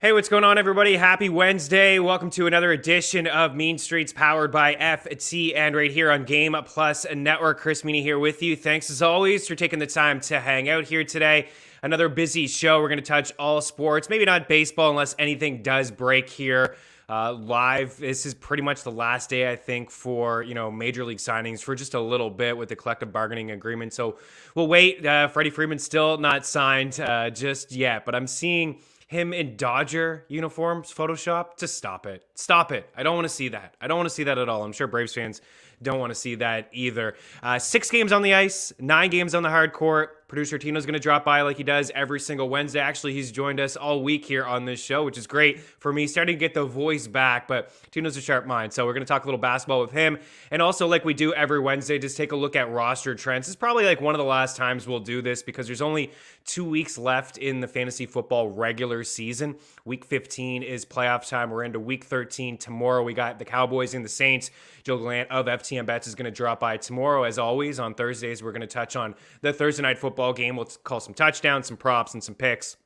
Hey, what's going on, everybody? Happy Wednesday. Welcome to another edition of Mean Streets powered by FTN right here on Game Plus Network. Chris Meaney here with you. Thanks as always for taking the time to hang out here today. Another busy show. We're going to touch all sports, maybe not baseball unless anything does break here. Live. This is pretty much the last day, I think, for major league signings for just a little bit with the collective bargaining agreement. So we'll wait. Freddie Freeman's still not signed just yet, but I'm seeing him in Dodger uniforms Photoshop. Just stop it. Stop it. I don't want to see that. I don't want to see that at all. I'm sure Braves fans don't want to see that either. 6 games on the ice, 9 games on the hard court. Producer Tino's going to drop by like he does every single Wednesday. Actually, he's joined us all week here on this show, which is great for me, starting to get the voice back. But Tino's a sharp mind, so we're going to talk a little basketball with him. And also, like we do every Wednesday, just take a look at roster trends. It's probably like one of the last times we'll do this because there's only 2 weeks left in the fantasy football regular season. Week 15 is playoff time. We're into week 13 tomorrow. We got the Cowboys and the Saints. Joe Gallant of FTN Bets is going to drop by tomorrow. As always, on Thursdays, we're going to touch on the Thursday night football game. We'll call some touchdowns, some props, and some picks.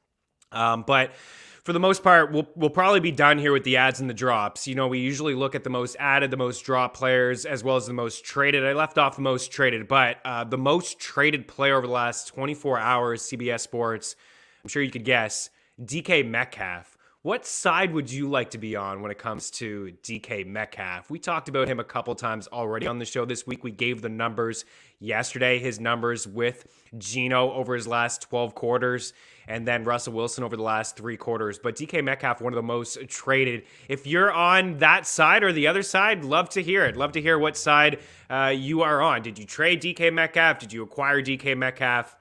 But for the most part, we'll probably be done here with the ads and the drops. We usually look at the most added, the most drop players, as well as the most traded. I left off the most traded, but the most traded player over the last 24 hours, CBS Sports, I'm sure you could guess, DK Metcalf. What side would you like to be on when it comes to DK Metcalf? We talked about him a couple times already on the show this week. We gave the numbers yesterday, his numbers with Geno over his last 12 quarters, and then Russell Wilson over the last 3 quarters. But DK Metcalf, one of the most traded. If you're on that side or the other side, love to hear it. Love to hear what side you are on. Did you trade DK Metcalf? Did you acquire DK Metcalf?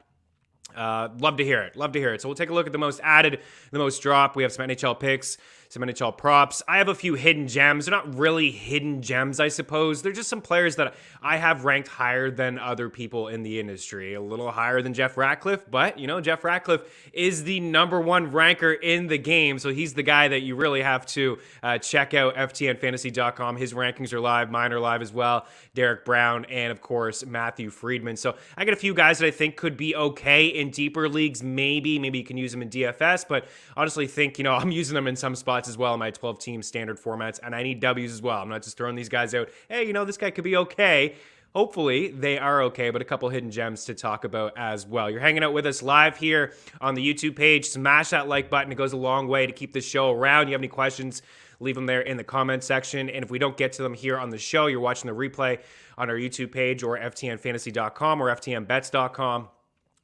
Love to hear it. Love to hear it. So we'll take a look at the most added, the most drop. We have some NHL picks, some NHL props. I have a few hidden gems. They're not really hidden gems, I suppose. They're just some players that I have ranked higher than other people in the industry. A little higher than Jeff Ratcliffe, but, Jeff Ratcliffe is the #1 ranker in the game, so he's the guy that you really have to check out, ftnfantasy.com. His rankings are live. Mine are live as well. Derek Brown and, of course, Matthew Friedman. So I got a few guys that I think could be okay in deeper leagues. Maybe you can use them in DFS, but honestly think, I'm using them in some spots as well in my 12-team standard formats, and I need W's as well. I'm not just throwing these guys out, hey, this guy could be okay. Hopefully they are okay, but a couple hidden gems to talk about as well. You're hanging out with us live here on the YouTube page. Smash that like button. It goes a long way to keep this show around. You have any questions, leave them there in the comment section. And if we don't get to them here on the show, you're watching the replay on our YouTube page or ftnfantasy.com or ftnbets.com.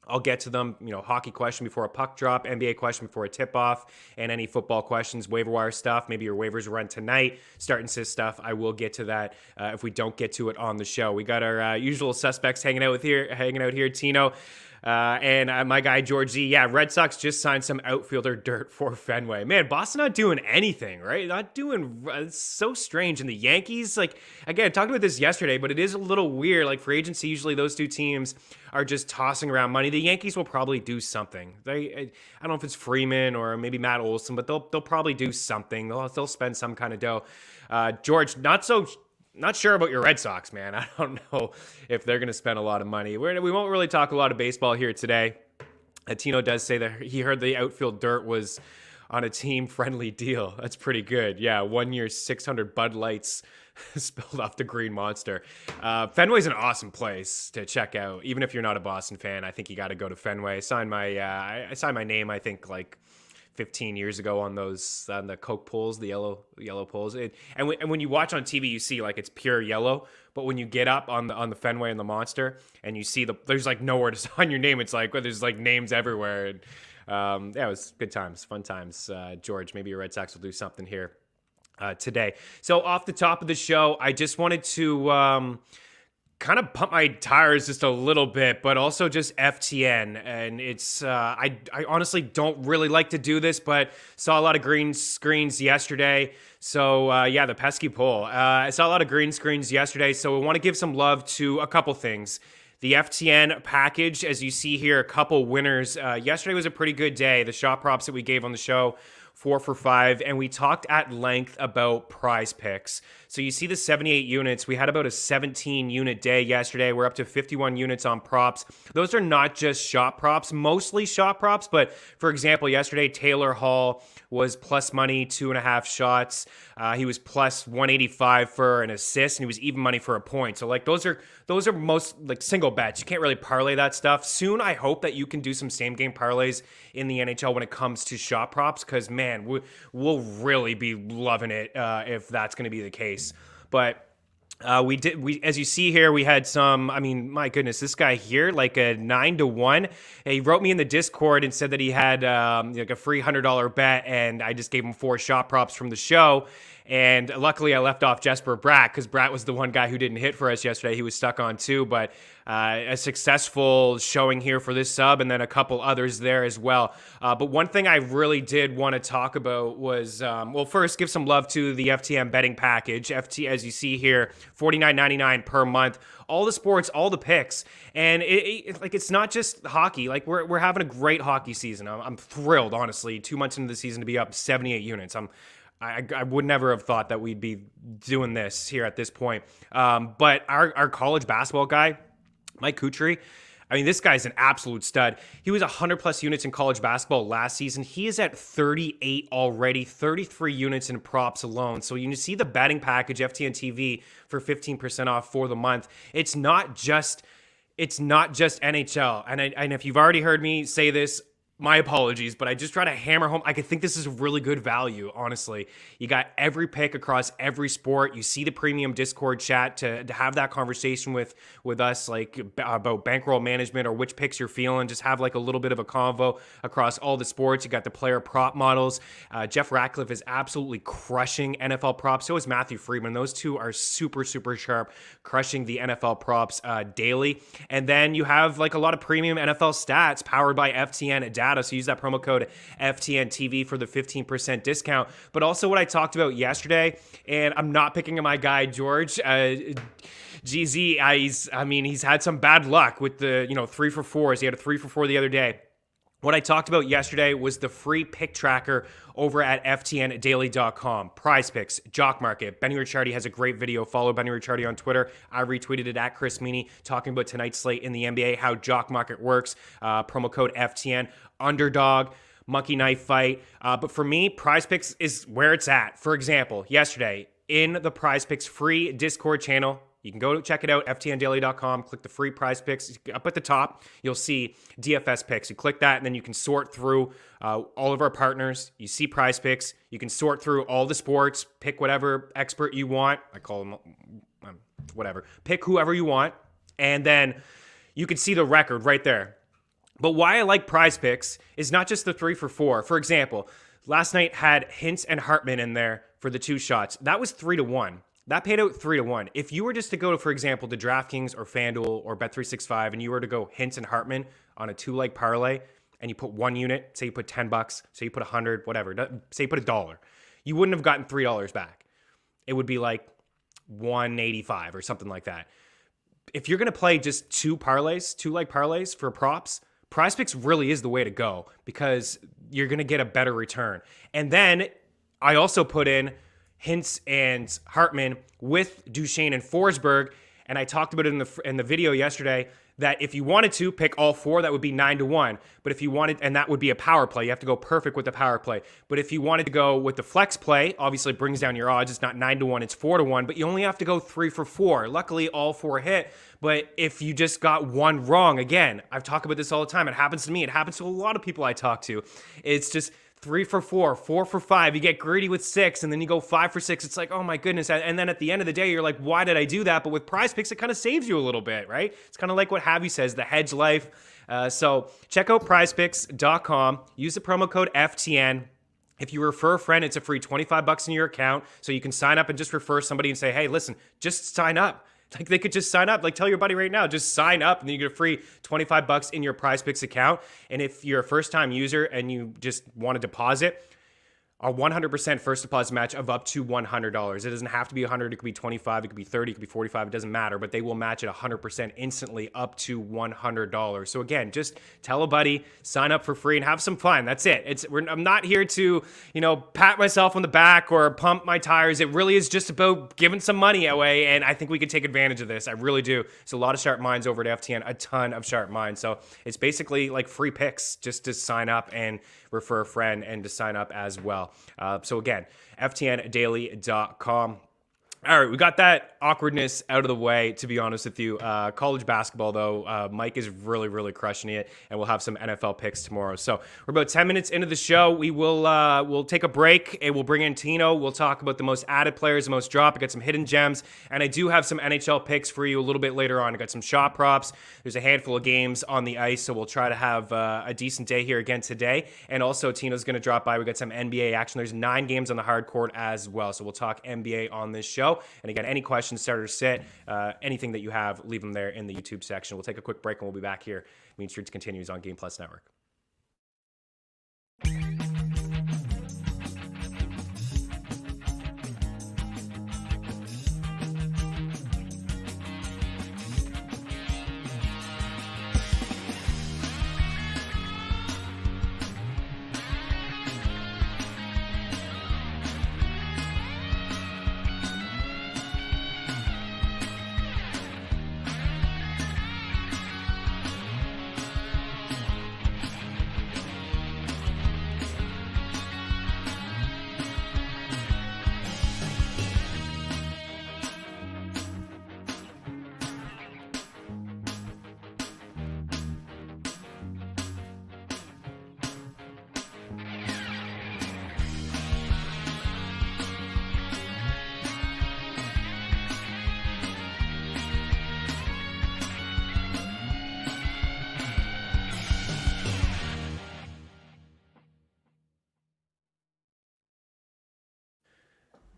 I'll get to them, hockey question before a puck drop, NBA question before a tip-off, and any football questions, waiver wire stuff, maybe your waivers run tonight, start and sit stuff. I will get to that if we don't get to it on the show. We got our usual suspects hanging out here, Tino. And my guy, George Z. Yeah, Red Sox just signed some outfielder dirt for Fenway. Man, Boston not doing anything, right? It's so strange. And the Yankees, again, talked about this yesterday, but it is a little weird. Free agency, usually those two teams are just tossing around money. The Yankees will probably do something. I don't know if it's Freeman or maybe Matt Olson, but they'll probably do something. They'll spend some kind of dough. George, not sure about your Red Sox, man. I don't know if they're going to spend a lot of money. We won't really talk a lot of baseball here today. Tino does say that he heard the outfield dirt was on a team-friendly deal. That's pretty good. Yeah, 1 year, 600 Bud Lights spilled off the Green Monster. Fenway's an awesome place to check out. Even if you're not a Boston fan, I think you got to go to Fenway. I signed my name, I think, 15 years ago on the Coke poles, the yellow poles. And when you watch on TV, you see it's pure yellow. But when you get up on the Fenway and the Monster, and you see there's nowhere to sign your name. It's there's names everywhere. And it was good times, fun times. George, maybe your Red Sox will do something here today. So off the top of the show, I just wanted to kind of pump my tires just a little bit, but also just FTN. And it's, I honestly don't really like to do this, but saw a lot of green screens yesterday. So yeah, the pesky poll. I saw a lot of green screens yesterday. So we want to give some love to a couple things. The FTN package, as you see here, a couple winners. Yesterday was a pretty good day. The shot props that we gave on the show 4 for 5, and we talked at length about Prize Picks. So you see the 78 units. We had about a 17 unit day yesterday. We're up to 51 units on props. Those are not just shot props, mostly shot props, but for example, yesterday Taylor Hall was plus money, 2.5 shots. He was plus 185 for an assist, and he was even money for a point. So like those are most like single bets. You can't really parlay that stuff. Soon I hope that you can do some same game parlays in the NHL when it comes to shot props, because man, we'll really be loving it if that's going to be the case. But we as you see here, we had some, I mean, my goodness, this guy here, like a 9-1. He wrote me in the Discord and said that he had like a free $100 bet, and I just gave him 4 shot props from the show. And luckily I left off Jesper Bratt, because Bratt was the one guy who didn't hit for us yesterday. He was stuck on 2, but a successful showing here for this sub, and then a couple others there as well. But one thing I really did want to talk about was, well, first, give some love to the FTN betting package. As you see here, $49.99 per month. All the sports, all the picks. And it's not just hockey. Like we're having a great hockey season. I'm thrilled, honestly. 2 months into the season to be up 78 units. I would never have thought that we'd be doing this here at this point. But our college basketball guy, Mike Kutry, I mean, this guy's an absolute stud. He was 100+ units in college basketball last season. He is at 38 already, 33 units in props alone. So you see the betting package, FTN TV, for 15% off for the month. It's not just NHL. And if you've already heard me say this, my apologies, but I just try to hammer home. I could think this is a really good value, honestly. You got every pick across every sport. You see the premium Discord chat to have that conversation with us, like about bankroll management or which picks you're feeling. Just have like a little bit of a convo across all the sports. You got the player prop models. Jeff Ratcliffe is absolutely crushing NFL props. So is Matthew Friedman. Those two are super, super sharp, crushing the NFL props daily. And then you have like a lot of premium NFL stats powered by FTN data. So use that promo code FTNTV for the 15% discount. But also what I talked about yesterday, and I'm not picking on my guy George GZ. He's had some bad luck with the 3 for 4s. He had a 3 for 4 the other day. What I talked about yesterday was the free pick tracker over at ftndaily.com. Prize Picks, Jock Market. Benny Ricciardi has a great video. Follow Benny Ricciardi on Twitter. I retweeted it at Chris Meaney, talking about tonight's slate in the NBA, how Jock Market works. Promo code FTN. Underdog, Monkey Knife Fight. But for me, Prize Picks is where it's at. For example, yesterday in the Prize Picks free Discord channel, you can go check it out, ftndaily.com, click the free Prize Picks. Up at the top, you'll see DFS picks. You click that, and then you can sort through all of our partners. You see Prize Picks. You can sort through all the sports, pick whatever expert you want. I call them whatever. Pick whoever you want, and then you can see the record right there. But why I like Prize Picks is not just the 3 for 4. For example, last night had Hintz and Hartman in there for the 2 shots. That was 3-1. That paid out 3-1. If you were just to go, for example, to DraftKings or FanDuel or Bet365, and you were to go Hintz and Hartman on a 2-leg parlay, and you put 1 unit, say you put $10, say you put 100, whatever, say you put $1, you wouldn't have gotten $3 back. It would be like 185 or something like that. If you're going to play just 2 parlays, 2-leg parlays for props, Prize Picks really is the way to go, because you're going to get a better return. And then I also put in Hintz and Hartman with DeSean and Forsberg, and I talked about it in the video yesterday, that if you wanted to pick all 4, that would be 9-1. But if you wanted, and that would be a power play, you have to go perfect with the power play. But if you wanted to go with the flex play, obviously it brings down your odds. It's not 9-1, it's 4-1, but you only have to go 3 for 4. Luckily, all 4 hit. But if you just got 1 wrong, again, I've talked about this all the time. It happens to me. It happens to a lot of people I talk to. It's just 3 for 4, 4 for 5. You get greedy with 6, and then you go 5 for 6. It's like, oh my goodness. And then at the end of the day, you're like, why did I do that? But with Prize Picks, it kind of saves you a little bit, right? It's kind of like what Javi says, the hedge life. So check out prizepicks.com. Use the promo code FTN. If you refer a friend, it's a free $25 in your account. So you can sign up and just refer somebody and say, hey, listen, just sign up. Like, they could just sign up. Like, tell your buddy right now, just sign up, and then you get a free $25 in your Prize Picks account. And if you're a first-time user and you just want to deposit, A 100% first deposit match of up to $100. It doesn't have to be 100. It could be 25. It could be 30. It could be 45. It doesn't matter. But they will match it 100% instantly up to $100. So again, just tell a buddy, sign up for free, and have some fun. That's it. I'm not here to, pat myself on the back or pump my tires. It really is just about giving some money away, and I think we can take advantage of this. I really do. There's a lot of sharp minds over at FTN, a ton of sharp minds. So it's basically like free picks just to sign up and refer a friend and to sign up as well. So again, ftndaily.com. All right, we got that awkwardness out of the way, to be honest with you. College basketball, though, Mike is really, really crushing it, and we'll have some NFL picks tomorrow. So we're about 10 minutes into the show. We'll take a break, and we'll bring in Tino. We'll talk about the most added players, the most dropped. I got some hidden gems, and I do have some NHL picks for you a little bit later on. I got some shot props. There's a handful of games on the ice, so we'll try to have a decent day here again today. And also, Tino's going to drop by. We got some NBA action. There's 9 games on the hard court as well, so we'll talk NBA on this show. And again, any questions, start or sit, anything that you have, leave them there in the YouTube section. We'll take a quick break and we'll be back here. Mean Streets continues on Game Plus Network.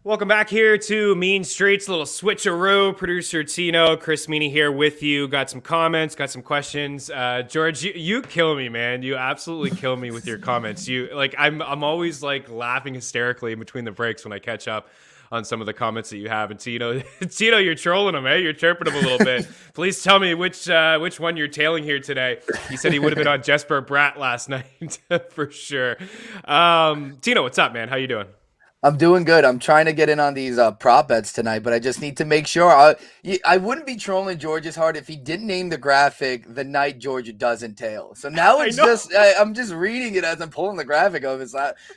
Welcome back here to Mean Streets, a little switcheroo. Producer Tino, Chris Meaney here with you. Got some comments, got some questions. George, you kill me, man. You absolutely kill me with your comments. I'm always laughing hysterically in between the breaks when I catch up on some of the comments that you have. And Tino, you're trolling him, eh? You're chirping him a little bit. Please tell me which one you're tailing here today. He said he would have been on Jesper Bratt last night for sure. Tino, what's up, man? How you doing? I'm doing good. I'm trying to get in on these prop bets tonight, but I just need to make sure. I wouldn't be trolling George as hard if he didn't name the graphic the night George doesn't tail. So now it's I'm just reading it as I'm pulling the graphic of it.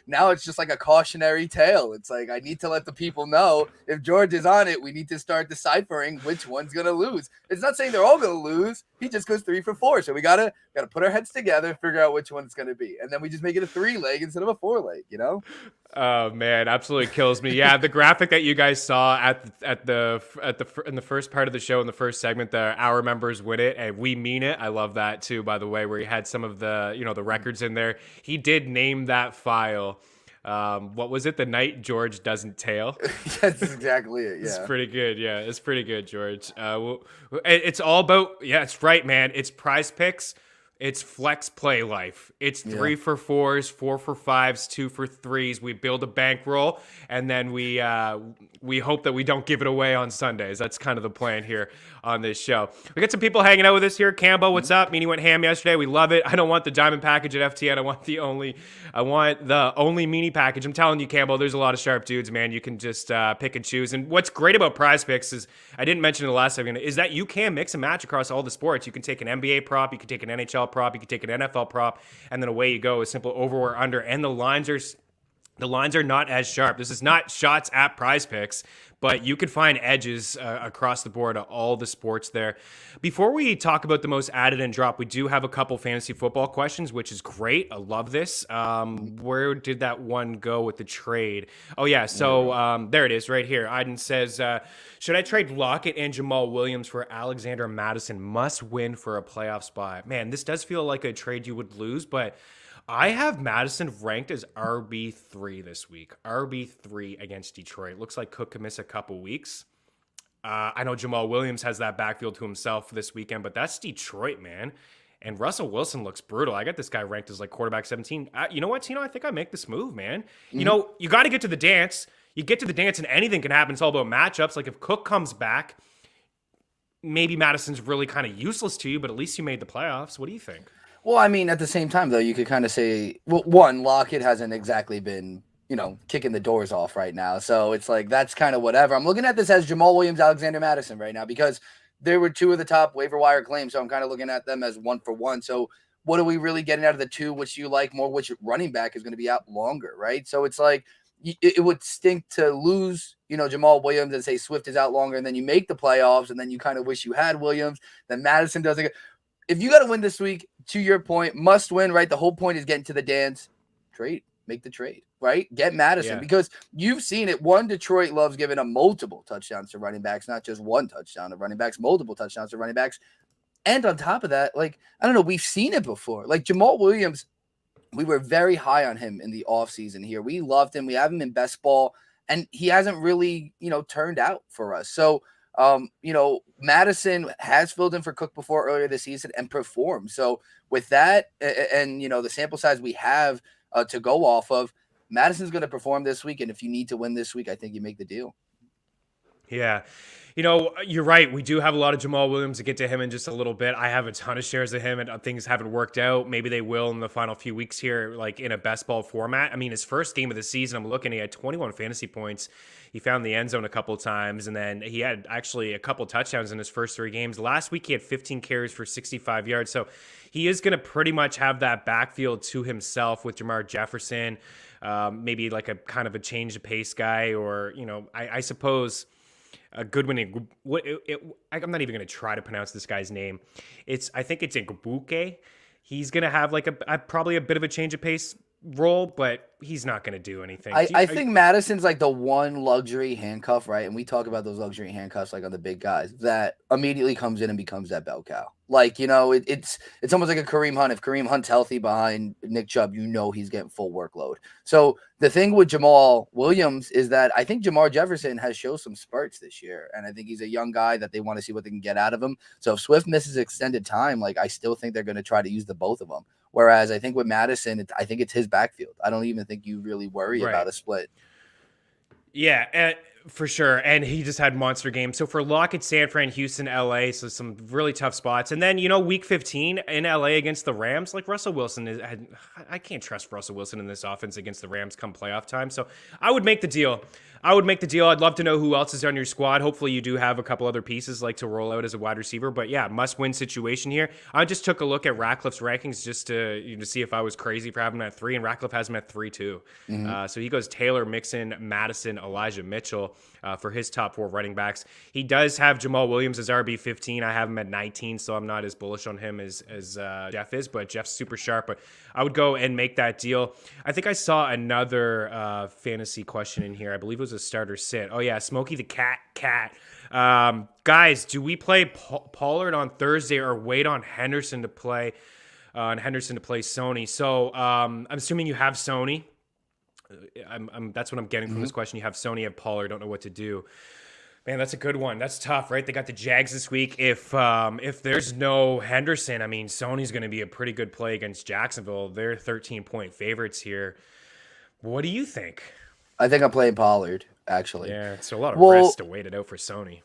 Now it's just like a cautionary tale. It's like I need to let the people know if George is on it, we need to start deciphering which one's going to lose. It's not saying they're all going to lose. He just goes 3 for 4. So we gotta put our heads together, figure out which one it's gonna be, and then we just make it a 3-leg instead of a 4-leg. Oh man, absolutely kills me. Yeah, the graphic that you guys saw in the first part of the show in the first segment, our members win it, and we mean it. I love that too. By the way, where he had some of the the records in there. He did name that file. What was it? The night George doesn't tail. That's exactly it. Yeah, it's pretty good. Yeah, it's pretty good, George. It's all about. Yeah, it's right, man. It's Prize Picks. It's flex play life. It's 3 for 4s, 4 for 5s, 2 for 3s. We build a bankroll, and then we hope that we don't give it away on Sundays. That's kind of the plan here on this show. We got some people hanging out with us here. Cambo, what's up? Meaney went ham yesterday. We love it. I don't want the diamond package at FTN. I want the only Meaney package. I'm telling you, Cambo, there's a lot of sharp dudes, man. You can just pick and choose. And what's great about Prize Picks is, I didn't mention in the last segment, is that you can mix and match across all the sports. You can take an NBA prop, you can take an NHL prop, you can take an NFL prop, and then away you go. A simple over or under, and the lines are not as sharp. This is not shots at Prize Picks, but you could find edges across the board of all the sports there. Before we talk about the most added and drop, we do have a couple fantasy football questions, which is great. I love this. Where did that one go with the trade? Oh, yeah. So there it is right here. Iden says, should I trade Lockett and Jamal Williams for Alexander Madison? Must win for a playoff spot. Man, this does feel like a trade you would lose, but I have Madison ranked as RB3 this week. RB3 against Detroit. Looks like Cook could miss a couple weeks. I know Jamal Williams has that backfield to himself this weekend, but that's Detroit, man. And Russell Wilson looks brutal. I got this guy ranked as like quarterback 17. You know what, Tino? I think I make this move, man. You know, you got to get to the dance. You get to the dance and anything can happen. It's all about matchups. Like if Cook comes back, maybe Madison's really kind of useless to you, but at least you made the playoffs. What do you think? Well, I mean, at the same time, though, you could kind of say, well, one, Lockett hasn't exactly been, kicking the doors off right now. So it's like, that's kind of whatever. I'm looking at this as Jamal Williams, Alexander Madison right now, because there were two of the top waiver wire claims. So I'm kind of looking at them as 1-for-1. So what are we really getting out of the two? Which you like more? Which running back is going to be out longer, right? So it's like, it would stink to lose, Jamal Williams and say Swift is out longer, and then you make the playoffs, and then you kind of wish you had Williams. Then Madison doesn't get. If you got to win this week, to your point, must win, right? The whole point is getting to the dance. Trade, make the trade, right? Get Madison because you've seen it. One, Detroit loves giving up multiple touchdowns to running backs, not just one touchdown to running backs, multiple touchdowns to running backs. And on top of that, like, I don't know, we've seen it before. Like Jamal Williams, we were very high on him in the offseason here. We loved him. We have him in best ball, and he hasn't really, turned out for us. So, Madison has filled in for Cook before earlier this season and performed. So with that and, the sample size we have to go off of, Madison's going to perform this week. And if you need to win this week, I think you make the deal. Yeah. You're right. We do have a lot of Jamal Williams to get to him in just a little bit. I have a ton of shares of him and things haven't worked out. Maybe they will in the final few weeks here, like in a best ball format. I mean, his first game of the season, I'm looking, he had 21 fantasy points. He found the end zone a couple of times, and then he had actually a couple touchdowns in his first 3 games. Last week, he had 15 carries for 65 yards. So he is going to pretty much have that backfield to himself with Jamar Jefferson, maybe like a kind of a change of pace guy, or, I suppose a Goodwin. I'm not even going to try to pronounce this guy's name. I think it's Ngbuke. He's going to have like probably a bit of a change of pace role, but he's not going to do anything. I think Madison's like the one luxury handcuff, right? And we talk about those luxury handcuffs like on the big guys that immediately comes in and becomes that bell cow. Like, it's almost like a Kareem Hunt. If Kareem Hunt's healthy behind Nick Chubb, he's getting full workload. So the thing with Jamal Williams is that I think Jamar Jefferson has shown some spurts this year. And I think he's a young guy that they want to see what they can get out of him. So if Swift misses extended time, like I still think they're going to try to use the both of them. Whereas I think with Madison, I think it's his backfield. I don't even think you really worry about a split. Yeah, for sure. And he just had monster games. So for Lockett, San Fran, Houston, LA, so some really tough spots. And then, week 15 in LA against the Rams, like Russell Wilson I can't trust Russell Wilson in this offense against the Rams come playoff time. So I would make the deal. I'd love to know who else is on your squad. Hopefully you do have a couple other pieces like to roll out as a wide receiver. But yeah, must-win situation here. I just took a look at Ratcliffe's rankings just to see if I was crazy for having him at 3, and Ratcliffe has him at 3 too. So he goes Taylor, Mixon, Madison, Elijah Mitchell for his top 4 running backs. He does have Jamal Williams as RB15. I have him at 19, so I'm not as bullish on him as Jeff is, but Jeff's super sharp. But I would go and make that deal. I think I saw another fantasy question in here. I believe it was a starter sit. Oh yeah, Smokey the Cat. Guys, do we play Pollard on Thursday or wait on Henderson to play Sony? So I'm assuming you have Sony. That's what I'm getting from this question. You have Sony, you have Pollard. Don't know what to do. Man, that's a good one. That's tough, right? They got the Jags this week. If there's no Henderson, I mean, Sony's going to be a pretty good play against Jacksonville. They're 13-point favorites here. What do you think? I think I'm playing Pollard, actually. Yeah, it's a lot of risk to wait it out for Sony.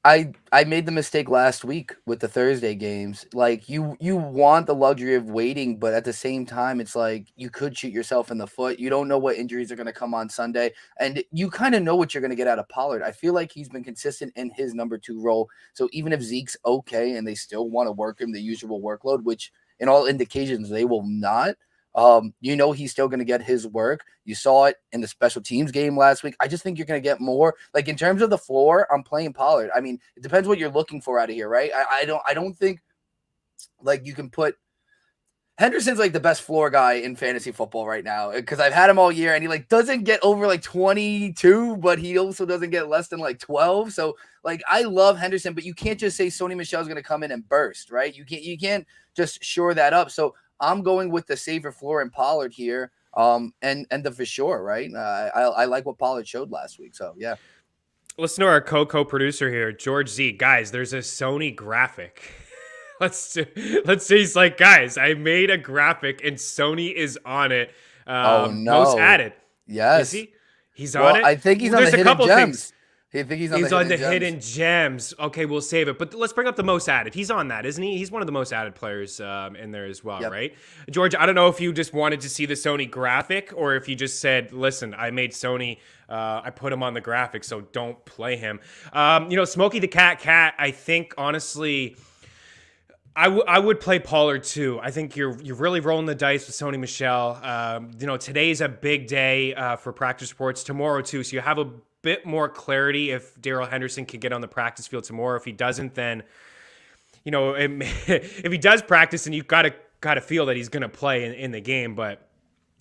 I made the mistake last week with the Thursday games. Like you want the luxury of waiting, but at the same time, it's like you could shoot yourself in the foot. You don't know what injuries are going to come on Sunday, and you kind of know what you're going to get out of Pollard. I feel like he's been consistent in his number 2 role. So even if Zeke's okay and they still want to work him the usual workload, which in all indications they will not, he's still going to get his work. You saw it in the special teams game last week. I just think you're going to get more. Like in terms of the floor, I'm playing Pollard. I mean, it depends what you're looking for out of here, right? I don't think like you can put Henderson's like the best floor guy in fantasy football right now because I've had him all year and he like doesn't get over like 22, but he also doesn't get less than like 12. So like I love Henderson, but you can't just say Sony Michel is going to come in and burst, right? You can't just shore that up. So I'm going with the safer floor in Pollard here, and the for sure, right? I like what Pollard showed last week, so yeah. Listen to our co-producer here, George Z. Guys, there's a Sony graphic. let's say he's like, guys, I made a graphic and Sony is on it. Oh Most no. added. Is Yes. he? He's on Well, it? I think he's Well, on the there's a hidden couple things. gems. I think he's on the He's on hidden the gems. hidden gems. Okay, we'll save it. But let's bring up the most added. He's on that, isn't he? He's one of the most added players in there as well, Yep. right? George, I don't know if you just wanted to see the Sony graphic or if you just said, listen, I made Sony, I put him on the graphic, so don't play him. Smokey the Cat, I think, honestly, I would play Pollard too. I think you're really rolling the dice with Sony Michel. Today's a big day for practice reports. Tomorrow too, so you have a bit more clarity if Darrell Henderson can get on the practice field tomorrow. If he doesn't, then if he does practice, then you've got to feel that he's going to play in the game. But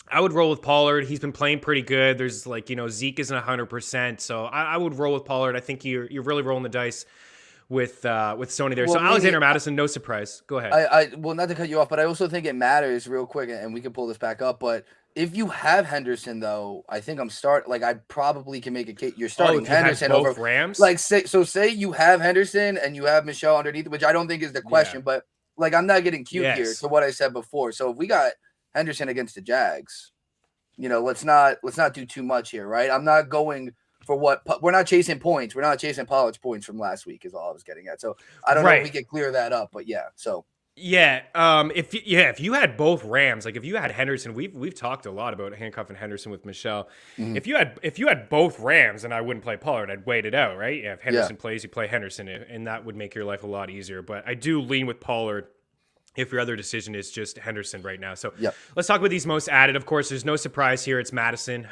I would roll with Pollard. He's been playing pretty good. There's Zeke isn't 100%, so I would roll with Pollard. I think you're really rolling the dice with Sony there. Well, so Alexander Madison, no surprise. Go ahead. I well, not to cut you off, but I also think it matters real quick, and we can pull this back up. But if you have Henderson, though, I think I probably can make a case. You're starting Henderson over Rams. Say you have Henderson and you have Michel underneath, which I don't think is the question, but I'm not getting cute here to what I said before. So if we got Henderson against the Jags, let's not do too much here, right? I'm not going for what we're not chasing points. We're not chasing Pollard's points from last week is all I was getting at. So I don't know if we can clear that up, but yeah. So if you had both Rams, like if you had Henderson, we've talked a lot about handcuffing Henderson with Michel. Mm-hmm. If you had both Rams, and I wouldn't play Pollard, I'd wait it out, right? Yeah, if Henderson plays, you play Henderson, and that would make your life a lot easier. But I do lean with Pollard if your other decision is just Henderson right now. So let's talk about these most added. Of course, there's no surprise here. It's Madison.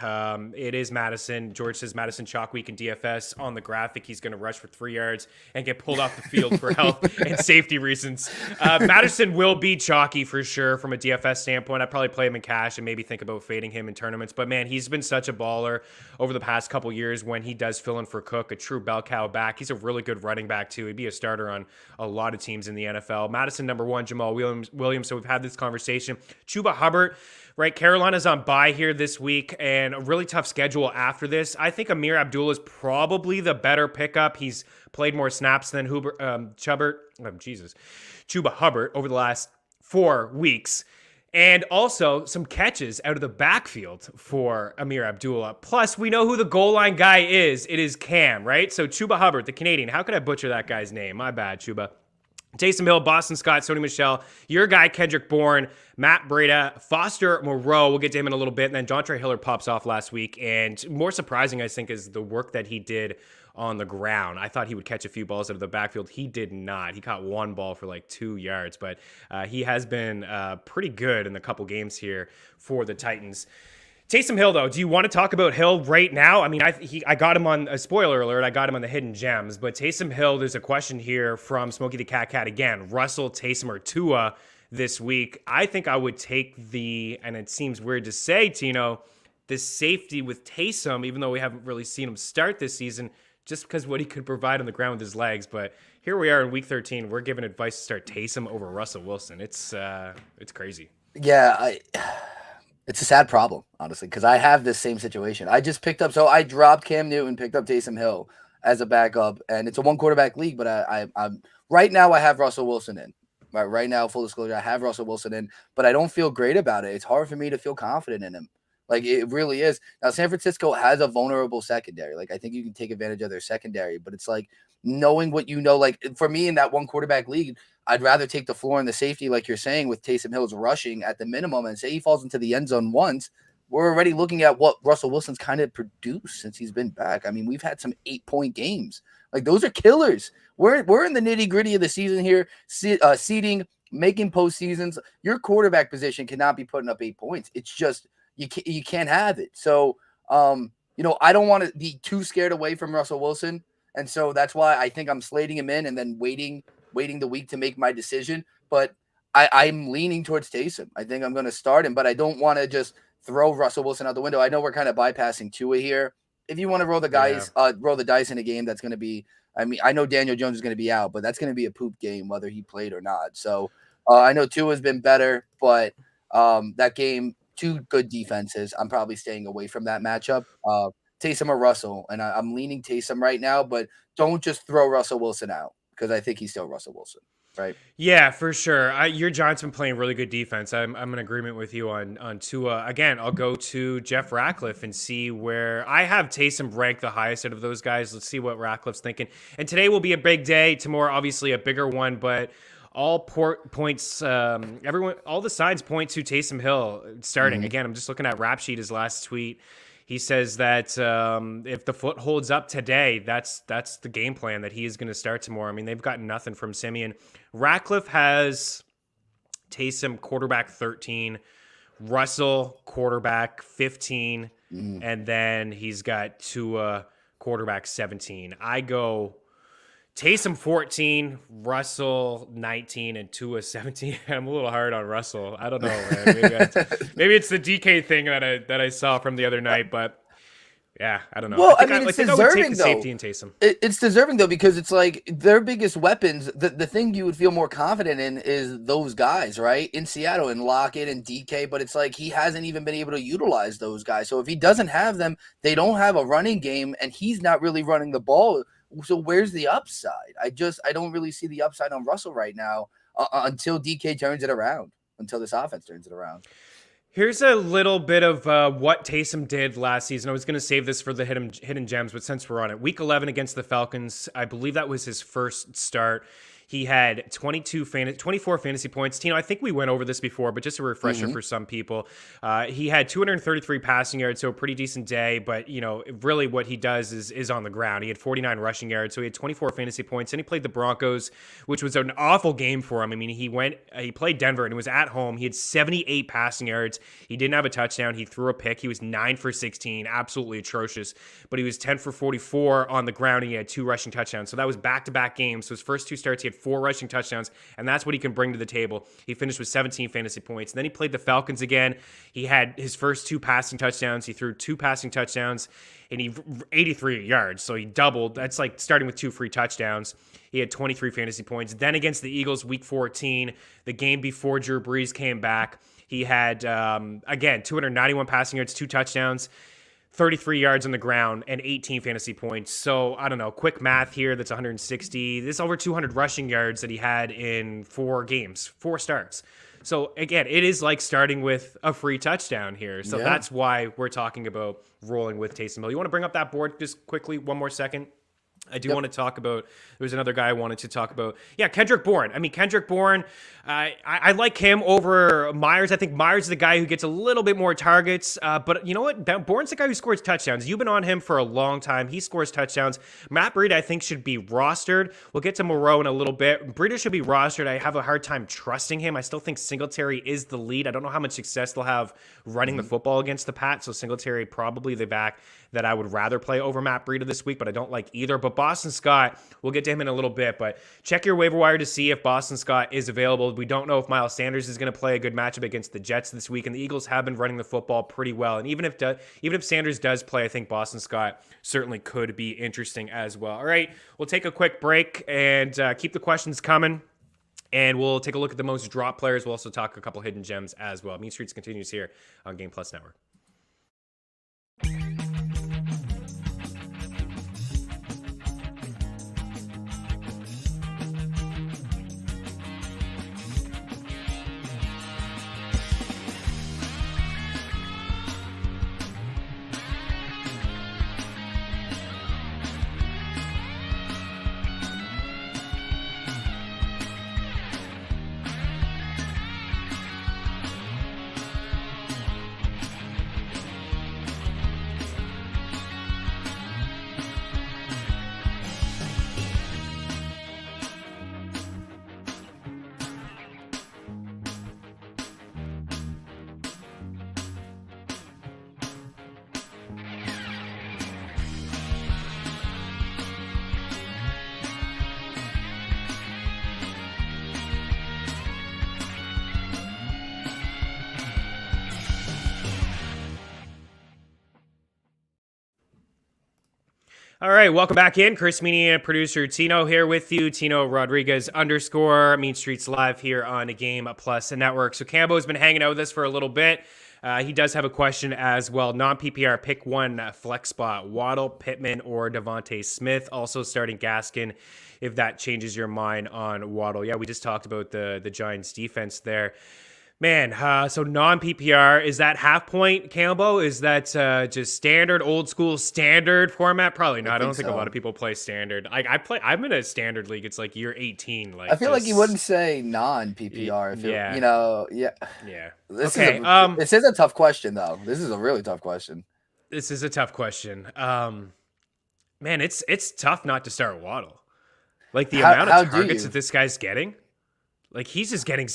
It is Madison. George says Madison chalk week in DFS. On the graphic, he's going to rush for 3 yards and get pulled off the field for health and safety reasons. Madison will be chalky for sure from a DFS standpoint. I'd probably play him in cash and maybe think about fading him in tournaments. But, man, he's been such a baller over the past couple years when he does fill in for Cook, a true bell cow back. He's a really good running back, too. He'd be a starter on a lot of teams in the NFL. Madison, number one, Jamal Williams. So we've had this conversation. Chuba Hubbard, right? Carolina's on bye here this week and a really tough schedule after this. I think Amir Abdullah is probably the better pickup. He's played more snaps than Chuba Hubbard over the last 4 weeks. And also some catches out of the backfield for Amir Abdullah. Plus, we know who the goal line guy is. It is Cam, right? So Chuba Hubbard, the Canadian. How could I butcher that guy's name? My bad, Chuba. Taysom Hill, Boston Scott, Sony Michel, your guy Kendrick Bourne, Matt Breida, Foster Moreau. We'll get to him in a little bit. And then Jontre Hillard pops off last week. And more surprising, I think, is the work that he did on the ground. I thought he would catch a few balls out of the backfield. He did not. He caught one ball for 2 yards. But he has been pretty good in the couple games here for the Titans. Taysom Hill, though, do you want to talk about Hill right now? I mean, I got him on, a spoiler alert, I got him on the hidden gems. But Taysom Hill, there's a question here from Smokey the Cat again. Russell, Taysom, or Tua this week. I think I would take and it seems weird to say, Tino, the safety with Taysom, even though we haven't really seen him start this season, just because what he could provide on the ground with his legs. But here we are in week 13. We're giving advice to start Taysom over Russell Wilson. It's crazy. Yeah, it's a sad problem, honestly, because I have this same situation. I just picked up, so I dropped Cam Newton, picked up Taysom Hill as a backup, and it's a one quarterback league. But I'm right now I have Russell Wilson in. Right now, full disclosure, I have Russell Wilson in, but I don't feel great about it. It's hard for me to feel confident in him. It really is. Now, San Francisco has a vulnerable secondary. I think you can take advantage of their secondary, but it's knowing what you know. For me in that one quarterback league, I'd rather take the floor and the safety, like you're saying, with Taysom Hill's rushing at the minimum, and say he falls into the end zone once. We're already looking at what Russell Wilson's kind of produced since he's been back. I mean, we've had some 8-point games. Those are killers. We're in the nitty gritty of the season here, seeding, making postseasons. Your quarterback position cannot be putting up 8 points. It's just you can't have it. So, I don't want to be too scared away from Russell Wilson, and so that's why I think I'm slating him in and then waiting the week to make my decision. But I'm leaning towards Taysom. I think I'm going to start him, but I don't want to just throw Russell Wilson out the window. I know we're kind of bypassing Tua here. If you want to roll the dice in a game, that's going to be. I mean, I know Daniel Jones is going to be out, but that's going to be a poop game whether he played or not. So I know Tua's been better, but that game, two good defenses. I'm probably staying away from that matchup. Taysom or Russell, and I'm leaning Taysom right now, but don't just throw Russell Wilson out because I think he's still Russell Wilson. right? Yeah, for sure. Your Giants been playing really good defense. I'm in agreement with you on Tua. Again, I'll go to Jeff Ratcliffe and see where I have Taysom ranked the highest out of those guys. Let's see what Ratcliffe's thinking. And today will be a big day. Tomorrow, obviously, a bigger one, but all points, all the signs point to Taysom Hill starting. Again, I'm just looking at Rap Sheet, his last tweet. He says that if the foot holds up today, that's the game plan, that he is going to start tomorrow. I mean, they've gotten nothing from Simeon. Ratcliffe has Taysom quarterback 13, Russell quarterback 15, and then he's got Tua quarterback 17. I go Taysom 14, Russell 19, and Tua 17. I'm a little hard on Russell. I don't know, man. Maybe it's the DK thing that I saw from the other night, but yeah, I don't know. Well, I mean, it's think I would take deserving the though. safety in Taysom. It's deserving though, because it's like their biggest weapons. The thing you would feel more confident in is those guys, right? In Seattle, and Lockett and DK, but it's like he hasn't even been able to utilize those guys. So if he doesn't have them, they don't have a running game, and he's not really running the ball. So where's the upside? I don't really see the upside on Russell right now until DK turns it around, until this offense turns it around. Here's a little bit of what Taysom did last season. I was going to save this for the hidden gems, but since we're on it, Week 11 against the Falcons, I believe that was his first start. He had 24 fantasy points. Tino, I think we went over this before, but just a refresher for some people. He had 233 passing yards, so a pretty decent day. But, really what he does is on the ground. He had 49 rushing yards, so he had 24 fantasy points. And he played the Broncos, which was an awful game for him. I mean, he played Denver, and it was at home. He had 78 passing yards. He didn't have a touchdown. He threw a pick. He was 9 for 16, absolutely atrocious. But he was 10 for 44 on the ground, and he had 2 rushing touchdowns. So that was back-to-back games. So his first 2 starts, he had 4 rushing touchdowns, and that's what he can bring to the table. He finished with 17 fantasy points. And then he played the Falcons again. He had his first 2 passing touchdowns. He threw 2 passing touchdowns, and he 83 yards. So he doubled. That's like starting with 2 free touchdowns. He had 23 fantasy points. Then against the Eagles, Week 14, the game before Drew Brees came back, he had, again, 291 passing yards, 2 touchdowns, 33 yards on the ground, and 18 fantasy points. So, I don't know, quick math here, that's 160. This is over 200 rushing yards that he had in 4 games, 4 starts. So, again, it is like starting with a free touchdown here. So that's why we're talking about rolling with Taysom Hill. You want to bring up that board just quickly, one more second? I do want to talk about, there's another guy I wanted to talk about. Yeah, Kendrick Bourne. I mean, Kendrick Bourne, I like him over Myers. I think Myers is the guy who gets a little bit more targets. But you know what? Bourne's the guy who scores touchdowns. You've been on him for a long time. He scores touchdowns. Matt Breida, I think, should be rostered. We'll get to Moreau in a little bit. Breida should be rostered. I have a hard time trusting him. I still think Singletary is the lead. I don't know how much success they'll have running the football against the Pats. So Singletary probably the back that I would rather play over Matt Breida this week, but I don't like either. But Boston Scott, we'll get to him in a little bit, but check your waiver wire to see if Boston Scott is available. We don't know if Miles Sanders is going to play a good matchup against the Jets this week, and the Eagles have been running the football pretty well. And even if Sanders does play, I think Boston Scott certainly could be interesting as well. All right, we'll take a quick break and keep the questions coming. And we'll take a look at the most drop players. We'll also talk a couple hidden gems as well. Mean Streets continues here on Game Plus Network. All right, welcome back in. Chris Meaney and producer Tino here with you. Tino Rodriguez _ Mean Streets Live here on a Game Plus Network. So Cambo's been hanging out with us for a little bit. He does have a question as well. Non-PPR, pick one flex spot, Waddle, Pittman, or Devontae Smith. Also starting Gaskin, if that changes your mind on Waddle. Yeah, we just talked about the Giants defense there. Man, so non-PPR, is that half point, Cambo? Is that just standard, old school standard format? Probably not. I don't think a lot of people play standard. I'm in a standard league. It's like year 18. Like I feel like you wouldn't say non-PPR. Yeah. This is a tough question, though. This is a really tough question. This is a tough question. Man, it's tough not to start Waddle. Like the amount of targets that this guy's getting. Like he's just getting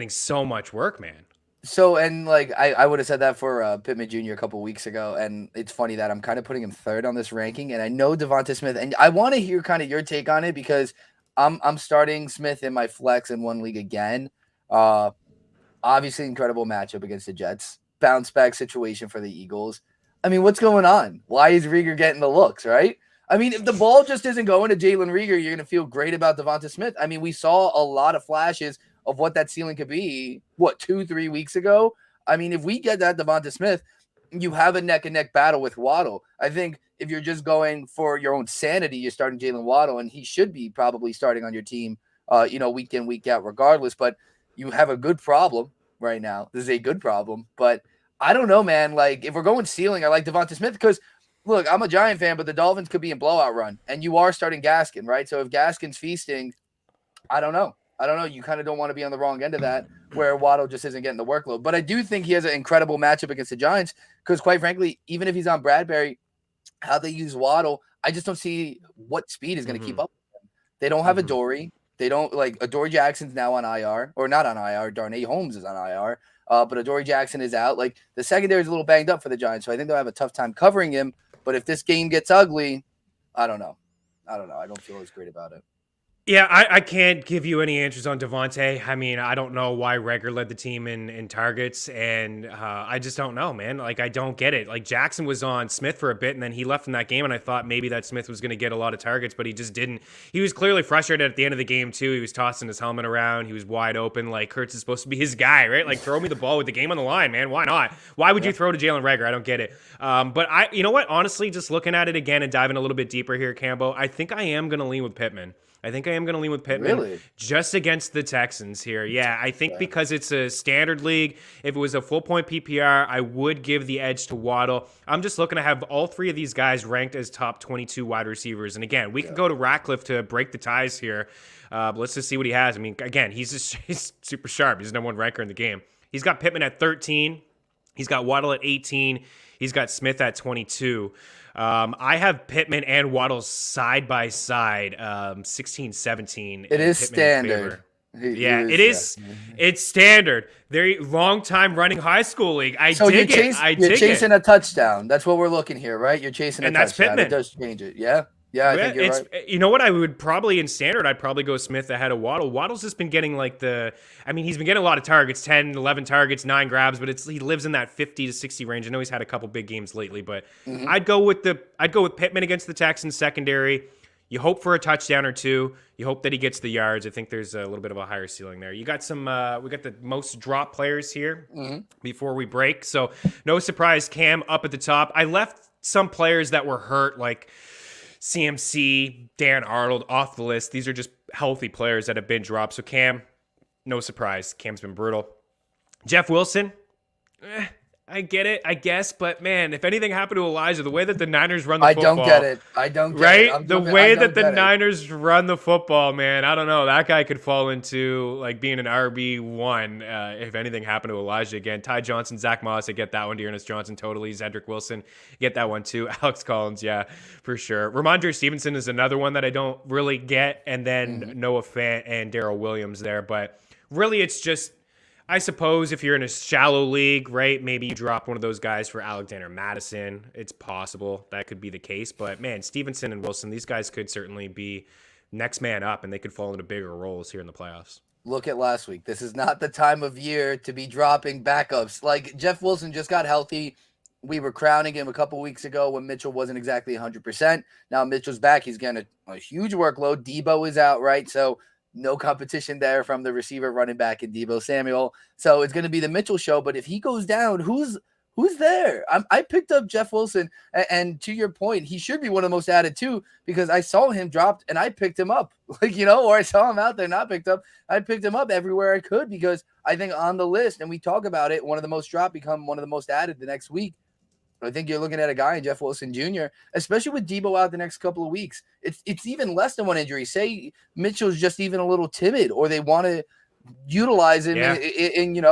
so much work, man. So, and like I would have said that for Pittman Jr. a couple weeks ago, and it's funny that I'm kind of putting him third on this ranking, and I know Devonta Smith, and I want to hear kind of your take on it because I'm starting Smith in my flex in one league again. Obviously, incredible matchup against the Jets, bounce back situation for the Eagles. I mean, what's going on? Why is Rieger getting the looks, right? I mean, if the ball just isn't going to Jalen Rieger, you're going to feel great about Devonta Smith. I mean, we saw a lot of flashes of what that ceiling could be, 2-3 weeks ago? I mean, if we get that Devonta Smith, you have a neck-and-neck battle with Waddle. I think if you're just going for your own sanity, you're starting Jalen Waddle, and he should be probably starting on your team, week in, week out regardless. But you have a good problem right now. This is a good problem. But I don't know, man. Like, if we're going ceiling, I like Devonta Smith because – look, I'm a Giant fan, but the Dolphins could be in blowout run, and you are starting Gaskin, right? So if Gaskin's feasting, I don't know. You kind of don't want to be on the wrong end of that where Waddle just isn't getting the workload. But I do think he has an incredible matchup against the Giants because, quite frankly, even if he's on Bradbury, how they use Waddle, I just don't see what speed is going to keep up with him. They don't have Adoree. They don't – Adoree Jackson's now on IR, or not on IR. Darnay Holmes is on IR. But Adoree Jackson is out. Like, the secondary is a little banged up for the Giants, so I think they'll have a tough time covering him. But if this game gets ugly, I don't know. I don't feel as great about it. Yeah, I can't give you any answers on Devontae. I mean, I don't know why Reagor led the team in targets, and I just don't know, man. Like, I don't get it. Like, Jackson was on Smith for a bit, and then he left in that game, and I thought maybe that Smith was going to get a lot of targets, but he just didn't. He was clearly frustrated at the end of the game, too. He was tossing his helmet around. He was wide open. Like, Kurtz is supposed to be his guy, right? Like, throw me the ball with the game on the line, man. Why not? Why would you throw to Jalen Reagor? I don't get it. But you know what? Honestly, just looking at it again and diving a little bit deeper here, Cambo, I think I am going to lean with Pittman. Really? Just against the Texans here. Yeah, I think because it's a standard league, if it was a full point PPR, I would give the edge to Waddle. I'm just looking to have all three of these guys ranked as top 22 wide receivers. And again, we can go to Ratcliffe to break the ties here. But let's just see what he has. I mean, again, he's super sharp. He's the number one ranker in the game. He's got Pittman at 13. He's got Waddle at 18. He's got Smith at 22. I have Pittman and Waddle side by side, 16-17. It is standard. It is. It's standard. They're long time running high school league. You're chasing a touchdown. That's what we're looking here, right? You're chasing a touchdown. That's Pittman. It does change it. Yeah. Yeah, I think you're right. You know what? I would probably, in standard, I'd probably go Smith ahead of Waddle. Waddle's just been getting he's been getting a lot of targets, 10, 11 targets, 9 grabs, but he lives in that 50 to 60 range. I know he's had a couple big games lately, but I'd go with Pittman against the Texans secondary. You hope for a touchdown or two. You hope that he gets the yards. I think there's a little bit of a higher ceiling there. You got we got the most drop players here before we break. So no surprise, Cam up at the top. I left some players that were hurt, like CMC, Dan Arnold off the list. These are just healthy players that have been dropped. So Cam, no surprise. Cam's been brutal. Jeff Wilson, I get it, I guess. But, man, if anything happened to Elijah, the way that the Niners run the football. I don't get it. I don't get right? it. Right? The way that the Niners run the football, man, I don't know. That guy could fall into, being an RB1 if anything happened to Elijah again. Ty Johnson, Zach Moss, I get that one. Dearness Johnson, totally. Zedrick Wilson, get that one too. Alex Collins, yeah, for sure. Ramondre Stevenson is another one that I don't really get. And then Noah Fant and Darrell Williams there. But really, it's just, I suppose if you're in a shallow league, right, maybe you drop one of those guys for Alexander Madison. It's possible that could be the case. But, man, Stevenson and Wilson, these guys could certainly be next man up, and they could fall into bigger roles here in the playoffs. Look at last week. This is not the time of year to be dropping backups. Like, Jeff Wilson just got healthy. we were crowning him a couple weeks ago when Mitchell wasn't exactly 100%. Now Mitchell's back. He's getting a huge workload. Debo is out, right? So no competition there from the receiver, running back, and Debo Samuel. So it's going to be the Mitchell show. But if he goes down, who's there? I picked up Jeff Wilson, and to your point, he should be one of the most added too, because I saw him dropped and I picked him up, or I saw him out there not picked up. I picked him up everywhere I could because I think on the list, and we talk about it, one of the most dropped become one of the most added the next week. I think you're looking at a guy in Jeff Wilson Jr., especially with Debo out the next couple of weeks. It's even less than one injury. Say Mitchell's just even a little timid, or they want to utilize him in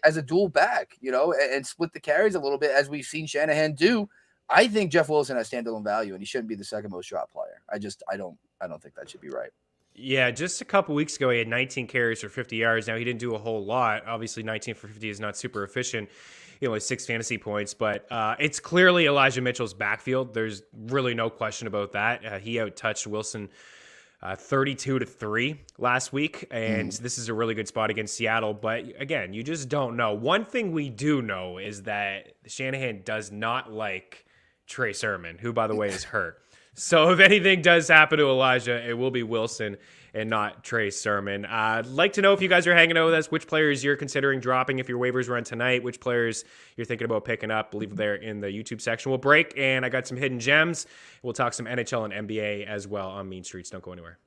as a dual back, and split the carries a little bit, as we've seen Shanahan do. I think Jeff Wilson has standalone value, and he shouldn't be the second most dropped player. I don't think that should be right. Yeah, just a couple weeks ago, he had 19 carries for 50 yards. Now, he didn't do a whole lot. Obviously, 19 for 50 is not super efficient. He only 6 fantasy points, but it's clearly Elijah Mitchell's backfield. There's really no question about that. He out-touched Wilson 32-3 last week, and this is a really good spot against Seattle. But again, you just don't know. One thing we do know is that Shanahan does not like Trey Sermon, who, by the way, is hurt. So if anything does happen to Elijah, it will be Wilson and not Trey Sermon. I'd like to know if you guys are hanging out with us, which players you're considering dropping if your waivers run tonight, which players you're thinking about picking up. Leave there in the YouTube section. We'll break, and I got some hidden gems. We'll talk some NHL and NBA as well on Mean Streets. Don't go anywhere.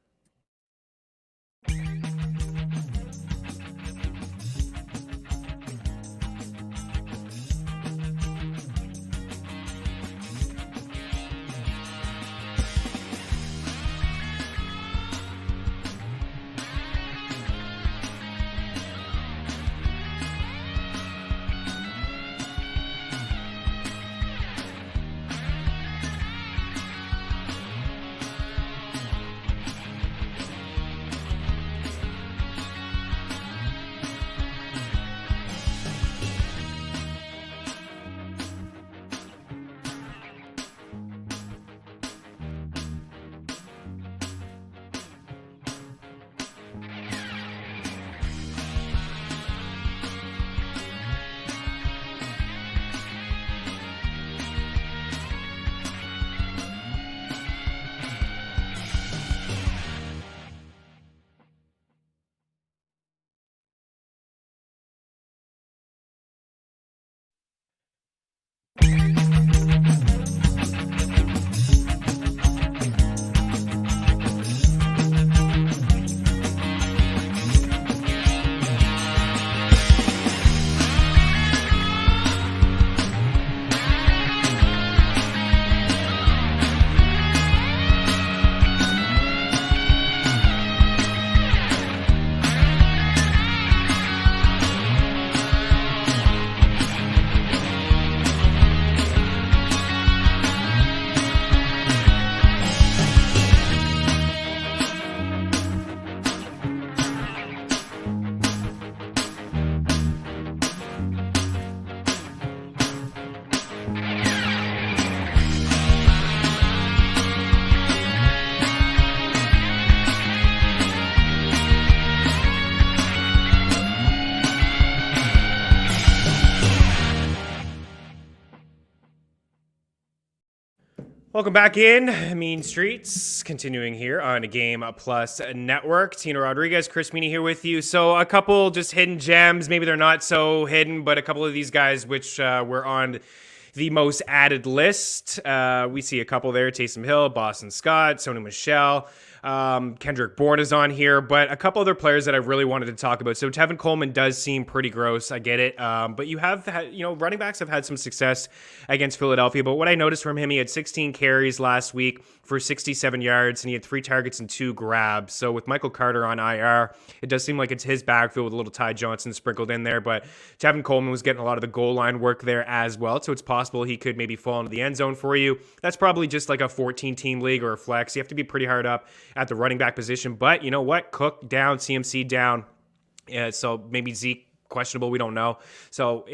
Welcome back in Mean Streets, continuing here on Game Plus Network. Tino Rodriguez, Chris Meaney here with you. So a couple just hidden gems, maybe they're not so hidden, but a couple of these guys which were on the most added list. We see a couple there, Taysom Hill, Boston Scott, Sony Michel. Kendrick Bourne is on here, but a couple other players that I really wanted to talk about. So Tevin Coleman does seem pretty gross. I get it. But you have had, running backs have had some success against Philadelphia. But what I noticed from him, he had 16 carries last week for 67 yards, and he had 3 targets and 2 grabs. So with Michael Carter on IR, it does seem like it's his backfield with a little Ty Johnson sprinkled in there. But Tevin Coleman was getting a lot of the goal line work there as well. So it's possible he could maybe fall into the end zone for you. That's probably just like a 14-team league or a flex. You have to be pretty hard up at the running back position. But you know what? Cook down, CMC down. So maybe Zeke questionable. We don't know. So,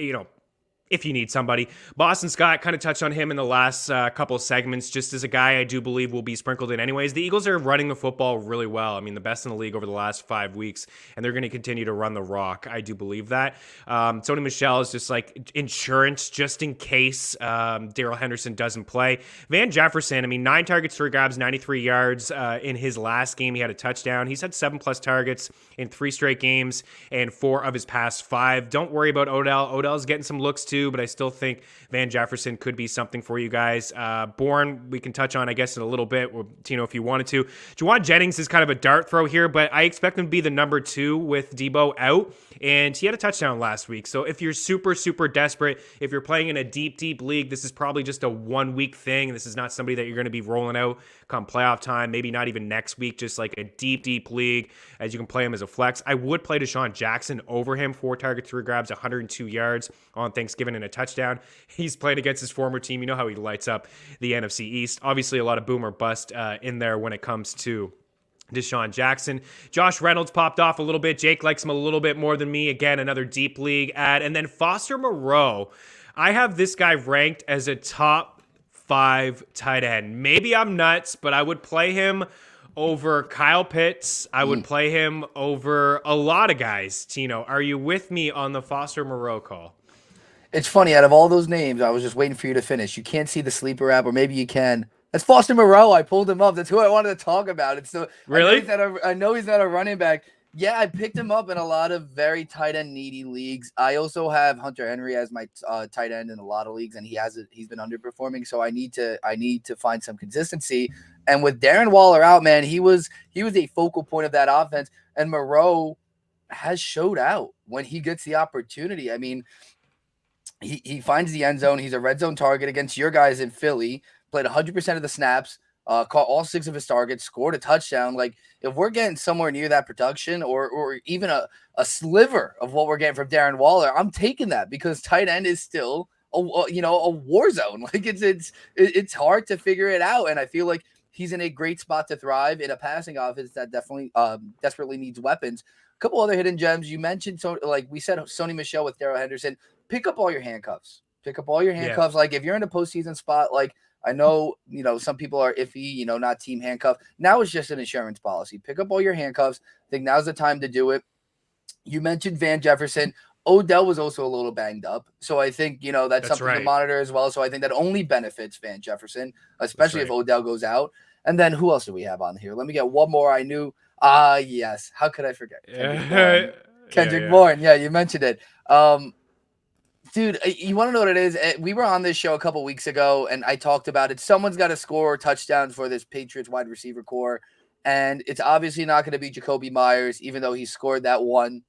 if you need somebody. Boston Scott, kind of touched on him in the last couple of segments, just as a guy I do believe will be sprinkled in anyways. The Eagles are running the football really well. I mean, the best in the league over the last 5 weeks, and they're going to continue to run the rock. I do believe that. Sony Michel is just like insurance just in case Darrell Henderson doesn't play. Van Jefferson, I mean, 9 targets, 3 grabs, 93 yards in his last game. He had a touchdown. He's had 7+ targets in 3 straight games and 4 of his past 5. Don't worry about Odell. Odell's getting some looks too, but I still think Van Jefferson could be something for you guys. Bourne, we can touch on, I guess, in a little bit, Tino, if you wanted to. Juwan Jennings is kind of a dart throw here, but I expect him to be the number 2 with Debo out, and he had a touchdown last week. So if you're super, super desperate, if you're playing in a deep, deep league, this is probably just a 1-week thing. This is not somebody that you're going to be rolling out come playoff time, maybe not even next week, just like a deep, deep league, as you can play him as a flex. I would play DeSean Jackson over him, 4 targets, 3 grabs, 102 yards on Thanksgiving and a touchdown. He's playing against his former team. You know how he lights up the NFC East. Obviously, a lot of boom or bust in there when it comes to DeSean Jackson. Josh Reynolds popped off a little bit. Jake likes him a little bit more than me. Again, another deep league ad. And then Foster Moreau. I have this guy ranked as a top 5 tight end. Maybe I'm nuts, but I would play him over Kyle Pitts. I would play him over a lot of guys. Tino, are you with me on the Foster Moreau call? It's funny, out of all those names, I was just waiting for you to finish. You can't see the sleeper app, or maybe you can. That's Foster Moreau. I pulled him up. That's who I wanted to talk about. It's so really. I know he's not a running back. Yeah, I picked him up in a lot of very tight end needy leagues. I also have Hunter Henry as my tight end in a lot of leagues, and he's been underperforming. So I need to find some consistency. And with Darren Waller out, man, he was a focal point of that offense. And Moreau has showed out when he gets the opportunity. I mean, he finds the end zone. He's a red zone target against your guys in Philly. Played 100% of the snaps. Caught all 6 of his targets, scored a touchdown. Like, if we're getting somewhere near that production, or even a sliver of what we're getting from Darren Waller, I'm taking that, because tight end is still a war zone. Like, it's hard to figure it out, and I feel like he's in a great spot to thrive in a passing offense that definitely desperately needs weapons. A couple other hidden gems you mentioned. So, like we said, Sony Michel with Darrell Henderson. Pick up all your handcuffs. Yeah. Like, if you're in a postseason spot, like, I know, some people are iffy, not team handcuff. Now it's just an insurance policy. Pick up all your handcuffs. I think now's the time to do it. You mentioned Van Jefferson. Odell was also a little banged up. So I think, that's something right to monitor as well. So I think that only benefits Van Jefferson, especially if Odell goes out. And then who else do we have on here? Let me get one more. I knew. Yes. How could I forget? Kendrick Bourne. Yeah, you mentioned it. Dude, you want to know what it is? We were on this show a couple weeks ago, and I talked about it. Someone's got to score touchdowns for this Patriots wide receiver core, and it's obviously not going to be Jacoby Myers, even though he scored that one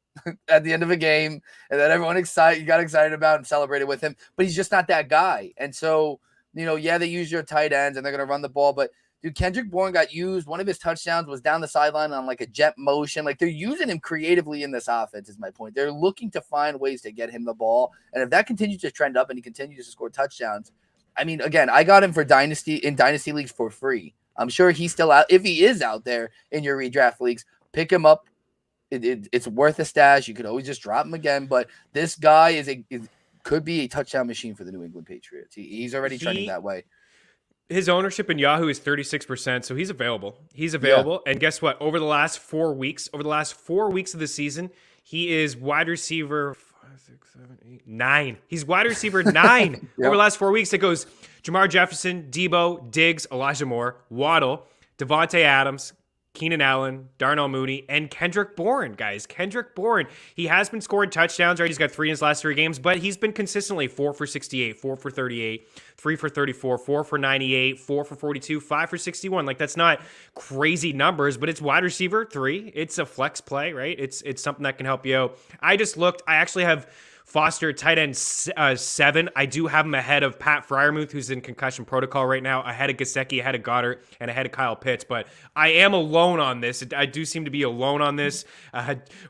at the end of a game, and that everyone got excited about and celebrated with him. But he's just not that guy. And so, they use your tight ends, and they're going to run the ball, but dude, Kendrick Bourne got used. One of his touchdowns was down the sideline on like a jet motion. Like, they're using him creatively in this offense, is my point. They're looking to find ways to get him the ball. And if that continues to trend up and he continues to score touchdowns, I mean, again, I got him for dynasty leagues for free. I'm sure he's still out. If he is out there in your redraft leagues, pick him up. It's worth a stash. You could always just drop him again. But this guy could be a touchdown machine for the New England Patriots. He's already trending that way. His ownership in Yahoo is 36%, so he's available. Yeah. And guess what? Over the last 4 weeks of the season, he is wide receiver 5, 6, 7, 8, 9. He's wide receiver 9 Yep. Over the last 4 weeks. It goes Jamar Jefferson, Debo, Diggs, Elijah Moore, Waddle, Devontae Adams, Keenan Allen, Darnell Mooney, and Kendrick Bourne, guys. Kendrick Bourne. He has been scoring touchdowns, right? He's got 3 in his last 3 games, but he's been consistently 4 for 68, 4 for 38, 3 for 34, 4 for 98, 4 for 42, 5 for 61. Like, that's not crazy numbers, but it's wide receiver 3. It's a flex play, right? It's something that can help you out. I just looked. I actually have Foster, tight end 7. I do have him ahead of Pat Freiermuth, who's in concussion protocol right now, ahead of Gesicki, ahead of Goddard, and ahead of Kyle Pitts. But I am alone on this. I do seem to be alone on this.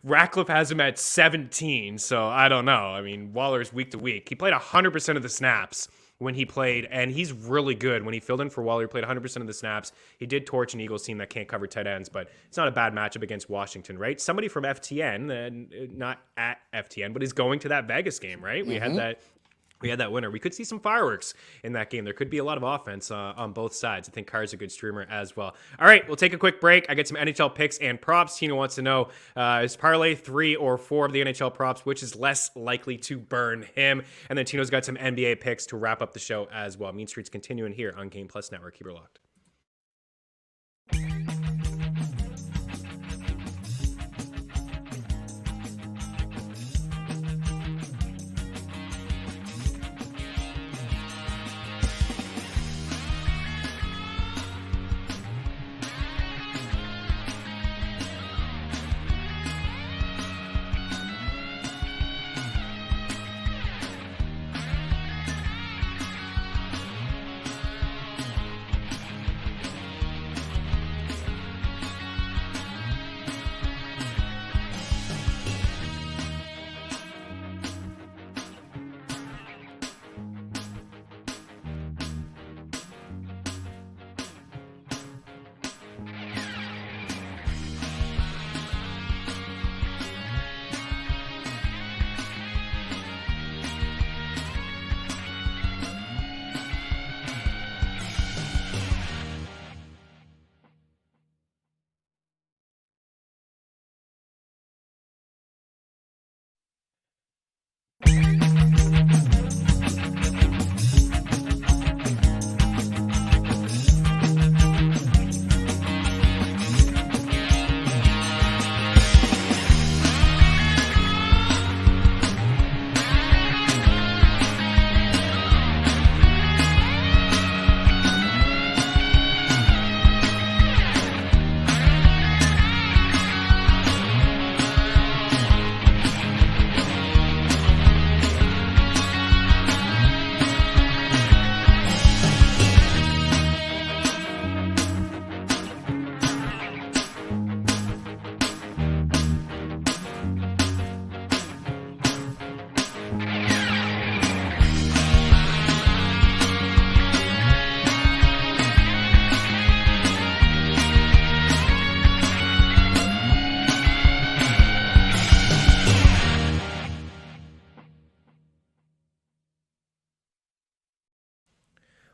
Ratcliffe has him at 17, so I don't know. I mean, Waller's week to week. He played 100% of the snaps when he played, and he's really good. When he filled in for Waller, he played 100% of the snaps. He did torch an Eagles team that can't cover tight ends, but it's not a bad matchup against Washington, right? Somebody from FTN, not at FTN, but is going to that Vegas game, right? We had that we had that winner. We could see some fireworks in that game. There could be a lot of offense on both sides. I think Carr's a good streamer as well. All right, we'll take a quick break. I get some NHL picks and props. Tino wants to know, is parlay 3 or 4 of the NHL props, which is less likely to burn him? And then Tino's got some NBA picks to wrap up the show as well. Mean Streets continuing here on Game Plus Network. Keep her locked.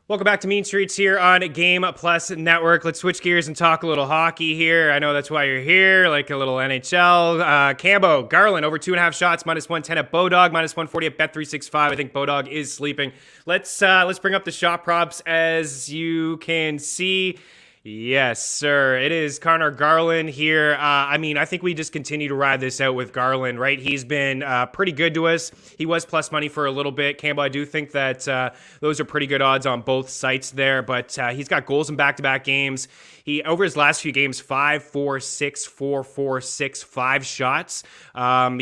Welcome back to Mean Streets here on Game Plus Network. Let's switch gears and talk a little hockey here. I know that's why you're here, like a little NHL. Cambo, Garland, over 2.5 shots, -110 at Bodog, -140 at Bet365. I think Bodog is sleeping. Let's bring up the shot props. As you can see, yes, sir. It is Connor Garland here. I think we just continue to ride this out with Garland, right? He's been pretty good to us. He was plus money for a little bit. Campbell, I do think that those are pretty good odds on both sites there, but he's got goals in back-to-back games. He, over his last few games, 5, 4, 6, 4, 4, 6, 5 shots.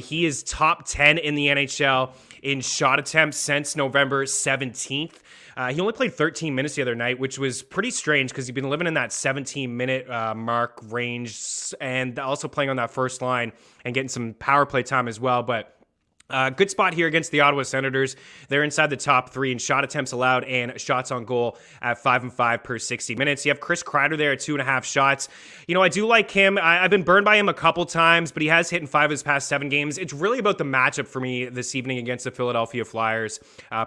He is top 10 in the NHL in shot attempts since November 17th. He only played 13 minutes the other night, which was pretty strange because he's been living in that 17-minute mark range and also playing on that first line and getting some power play time as well. But good spot here against the Ottawa Senators. They're inside the top 3 in shot attempts allowed and shots on goal at 5 and 5 per 60 minutes. You have Chris Kreider there at 2.5 shots. You know, I do like him. I've been burned by him a couple times, but he has hit in 5 of his past 7 games. It's really about the matchup for me this evening against the Philadelphia Flyers.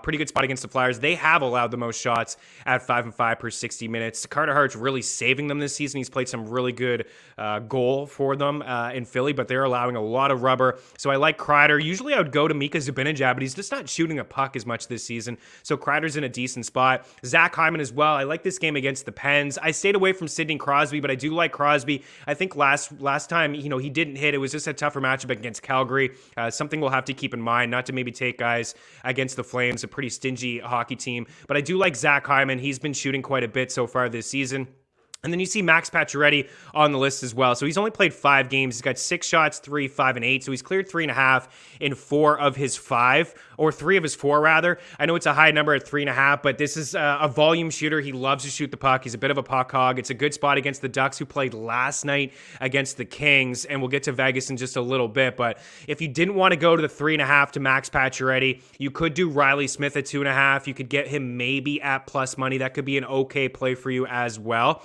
Pretty good spot against the Flyers. They have allowed the most shots at 5 and 5 per 60 minutes. Carter Hart's really saving them this season. He's played some really good goal for them in Philly, but they're allowing a lot of rubber. So I like Kreider. Usually I would go to Mika Zibanejad, but he's just not shooting a puck as much this season. So Kreider's in a decent spot. Zach Hyman as well. I like this game against the Pens. I stayed away from Sidney Crosby, but I do like Crosby. I think last time, he didn't hit. It was just a tougher matchup against Calgary. Something we'll have to keep in mind, not to maybe take guys against the Flames, a pretty stingy hockey team. But I do like Zach Hyman. He's been shooting quite a bit so far this season. And then you see Max Pacioretty on the list as well. So he's only played 5 games. He's got 6 shots, 3, 5, and 8. So he's cleared 3.5 in 4 of his 5, or 3 of his 4, rather. I know it's a high number at 3.5, but this is a volume shooter. He loves to shoot the puck. He's a bit of a puck hog. It's a good spot against the Ducks, who played last night against the Kings. And we'll get to Vegas in just a little bit. But if you didn't want to go to the 3.5 to Max Pacioretty, you could do Riley Smith at 2.5. You could get him maybe at plus money. That could be an okay play for you as well.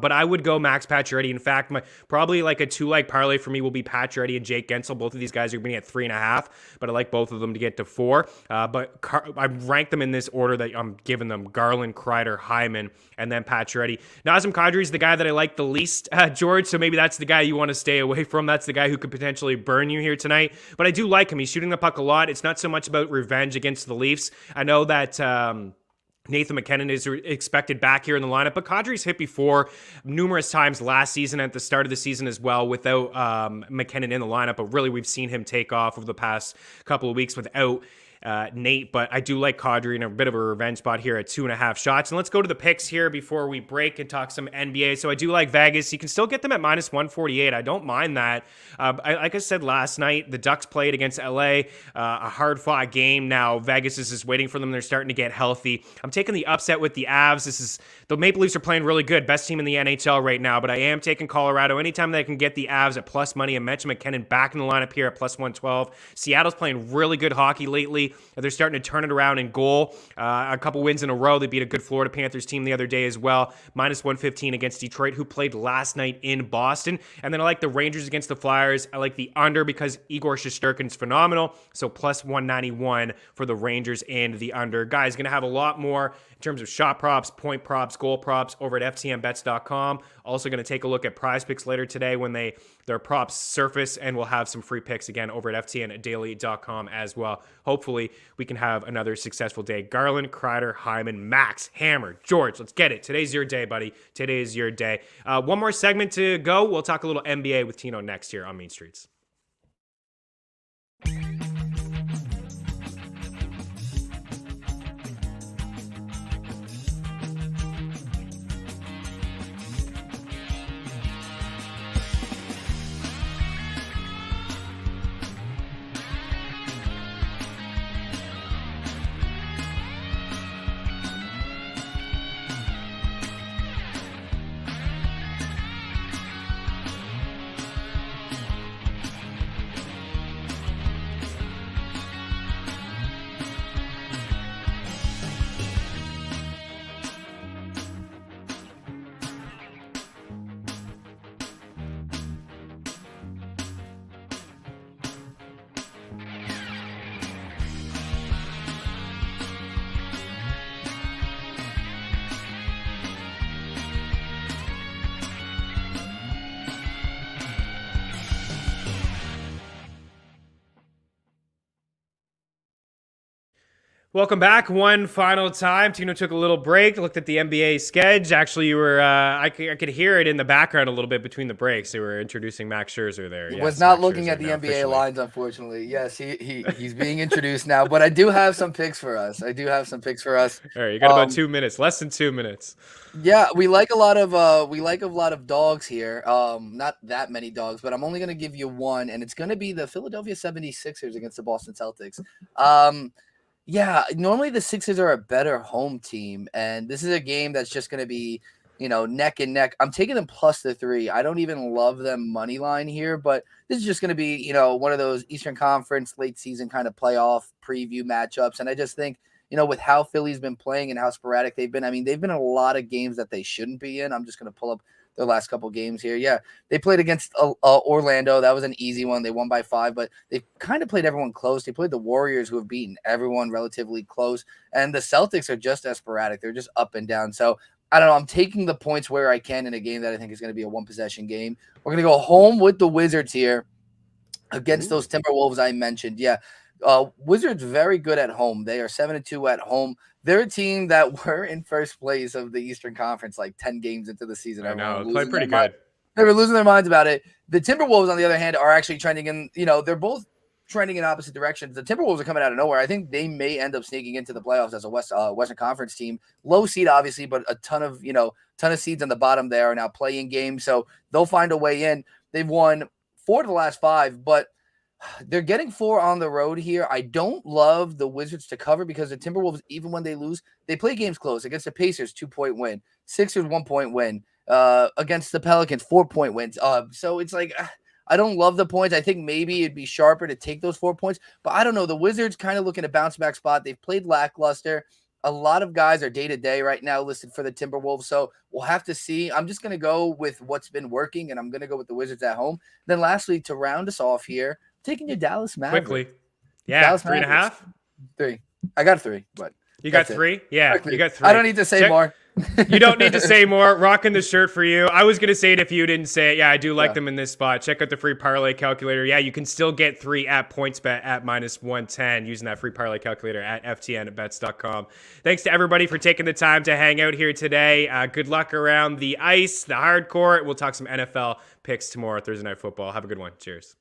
But I would go Max Pacioretty. In fact, probably like a 2-leg parlay for me will be Pacioretty and Jake Gensel. Both of these guys are going to be at 3.5, but I like both of them to get to 4. But I rank them in this order that I'm giving them: Garland, Kreider, Hyman, and then Pacioretty. Nazem Kadri is the guy that I like the least, George, so maybe that's the guy you want to stay away from. That's the guy who could potentially burn you here tonight. But I do like him. He's shooting the puck a lot. It's not so much about revenge against the Leafs. I know that Nathan McKinnon is expected back here in the lineup, but Kadri's hit before numerous times last season, at the start of the season as well, without McKinnon in the lineup. But really, we've seen him take off over the past couple of weeks without Nate. But I do like Kadri in a bit of a revenge spot here at 2.5 shots. And let's go to the picks here before we break and talk some NBA. So I do like Vegas. You can still get them at -148. I don't mind that. Like I said last night, the Ducks played against LA, a hard-fought game. Now Vegas is just waiting for them. They're starting to get healthy. I'm taking the upset with the Avs. The Maple Leafs are playing really good, best team in the NHL right now. But I am taking Colorado anytime they can get the Avs at plus money. And Mitch McKinnon back in the lineup here at +112. Seattle's playing really good hockey lately. They're starting to turn it around in goal. A couple wins in a row. They beat a good Florida Panthers team the other day as well. -115 against Detroit, who played last night in Boston. And then I like the Rangers against the Flyers. I like the under because Igor Shesterkin's phenomenal. So +191 for the Rangers and the under. Guys, going to have a lot more in terms of shot props, point props, goal props over at ftnbets.com. Also going to take a look at Prize Picks later today when their props surface, and we'll have some free picks again over at ftndaily.com as well. Hopefully, we can have another successful day. Garland, Kreider, Hyman, Max, Hammer, George, let's get it. Today's your day, buddy. Today is your day. One more segment to go. We'll talk a little NBA with Tino next here on Mean Streets. Welcome back one final time. Tino took a little break, looked at the NBA schedule. Actually, you were I could hear it in the background a little bit between the breaks. They were introducing Max Scherzer there. Yes, was not Max looking Scherzer at the NBA officially. Lines, unfortunately. Yes, he's being introduced now, but I do have some picks for us. All right, you got about 2 minutes, less than 2 minutes. Yeah, we like a lot of dogs here. Not that many dogs, but I'm only going to give you one, and it's going to be the Philadelphia 76ers against the Boston Celtics. Yeah, normally the Sixers are a better home team, and this is a game that's just going to be, neck and neck. I'm taking them +3. I don't even love them money line here, but this is just going to be, one of those Eastern Conference late season kind of playoff preview matchups. And I just think, with how Philly's been playing and how sporadic they've been, they've been in a lot of games that they shouldn't be in. I'm just going to pull up their last couple games here. Yeah, they played against Orlando. That was an easy one. They won by 5, but they kind of played everyone close. They played the Warriors, who have beaten everyone relatively close. And the Celtics are just as sporadic. They're just up and down. So I don't know. I'm taking the points where I can in a game that I think is going to be a one-possession game. We're going to go home with the Wizards here against those Timberwolves I mentioned. Yeah, Wizards very good at home. They are 7-2 at home. They're a team that were in first place of the Eastern Conference like 10 games into the season. I know, played pretty good. They were losing their minds about it. The Timberwolves, on the other hand, are actually trending in, they're both trending in opposite directions. The Timberwolves are coming out of nowhere. I think they may end up sneaking into the playoffs as a Western Conference team. Low seed, obviously, but a ton of seeds on the bottom there are now playing games. So they'll find a way in. They've won 4 of the last 5, but they're getting 4 on the road here. I don't love the Wizards to cover because the Timberwolves, even when they lose, they play games close. Against the Pacers, 2-point win. Sixers, 1-point win. Against the Pelicans, 4-point wins. So it's like, I don't love the points. I think maybe it'd be sharper to take those 4 points. But I don't know. The Wizards kind of look in a bounce-back spot. They've played lackluster. a lot of guys are day-to-day right now listed for the Timberwolves, so we'll have to see. I'm just going to go with what's been working, and I'm going to go with the Wizards at home. Then lastly, to round us off here, taking your Dallas Mavericks. Quickly. Yeah, Dallas 3.5? 3. I got 3, but you got 3? Yeah, Quickly. You got 3. I don't need to say more. You don't need to say more. Rocking the shirt for you. I was going to say it if you didn't say it. Yeah, I do like them in this spot. Check out the free parlay calculator. Yeah, you can still get 3 at PointsBet at -110 using that free parlay calculator at ftnbets.com. Thanks to everybody for taking the time to hang out here today. Good luck around the ice, the hard court. We'll talk some NFL picks tomorrow, Thursday Night Football. Have a good one. Cheers.